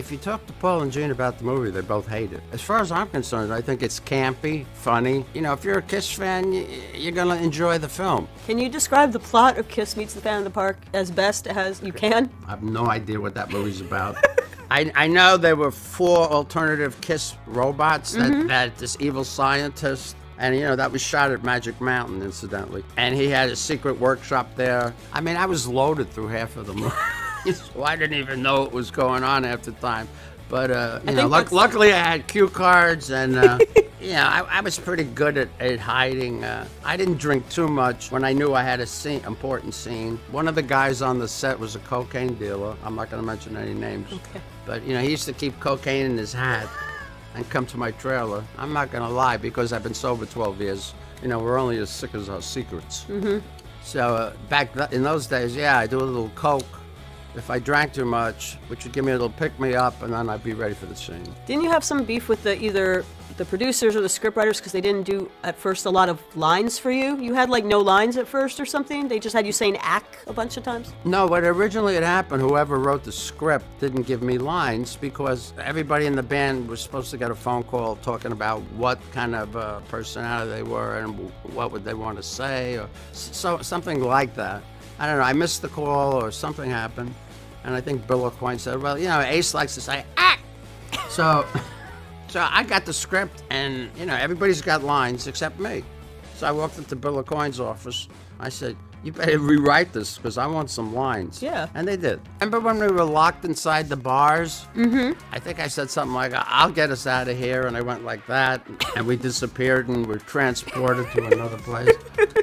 If you talk to Paul and Gene about the movie, they both hate it. As far as I'm concerned, I think it's campy, funny. You know, if you're a Kiss fan, you're going to enjoy the film. Can you describe the plot of Kiss Meets the Band in the Park as best as you can? I have no idea what that movie's about. I know there were 4 alternative Kiss robots that this evil scientist, and you know, that was shot at Magic Mountain, incidentally. And he had a secret workshop there. I mean, I was loaded through half of the movie. So I didn't even know what was going on half the time. But, you know, luckily I had cue cards, and, I was pretty good at hiding. I didn't drink too much when I knew I had a important scene. One of the guys on the set was a cocaine dealer. I'm not going to mention any names. Okay. But, you know, he used to keep cocaine in his hat and come to my trailer. I'm not going to lie, because I've been sober 12 years. You know, we're only as sick as our secrets. Mm-hmm. So in those days, I do a little coke. If I drank too much, which would give me a little pick-me-up, and then I'd be ready for the scene. Didn't you have some beef with either the producers or the scriptwriters because they didn't do, at first, a lot of lines for you? You had, like, no lines at first or something? They just had you saying "ack" a bunch of times? No, what originally had happened, whoever wrote the script didn't give me lines because everybody in the band was supposed to get a phone call talking about what kind of personality they were and what would they want to say, or something like that. I don't know, I missed the call or something happened, and I think Bill O'Coin said, well, you know, Ace likes to say, "ack." So I got the script, and, you know, everybody's got lines except me. So I walked into Bill O'Coin's office. I said, you better rewrite this because I want some lines. Yeah. And they did. Remember when we were locked inside the bars? Mm-hmm. I think I said something like, I'll get us out of here. And I went like that. And we disappeared and were transported to another place.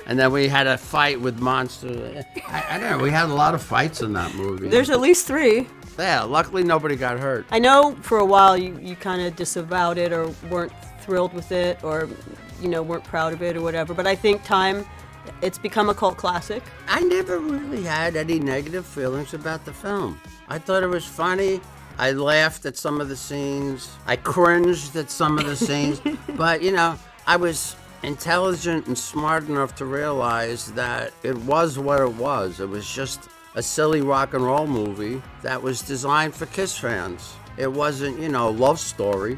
And then we had a fight with monsters. I don't know. We had a lot of fights in that movie. There's at least 3. Yeah, luckily nobody got hurt. I know for a while you kind of disavowed it or weren't thrilled with it or, you know, weren't proud of it or whatever. But I think it's become a cult classic. I never really had any negative feelings about the film. I thought it was funny. I laughed at some of the scenes. I cringed at some of the scenes. But, you know, I was intelligent and smart enough to realize that it was what it was. It was just a silly rock and roll movie that was designed for Kiss fans. It wasn't, you know, a love story.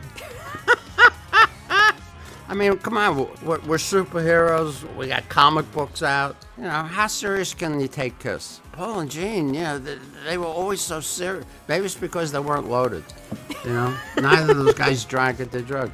I mean, come on, we're superheroes. We got comic books out. You know, how serious can you take Kiss? Paul and Gene, yeah, they were always so serious. Maybe it's because they weren't loaded, you know? Neither of those guys drank or did drugs.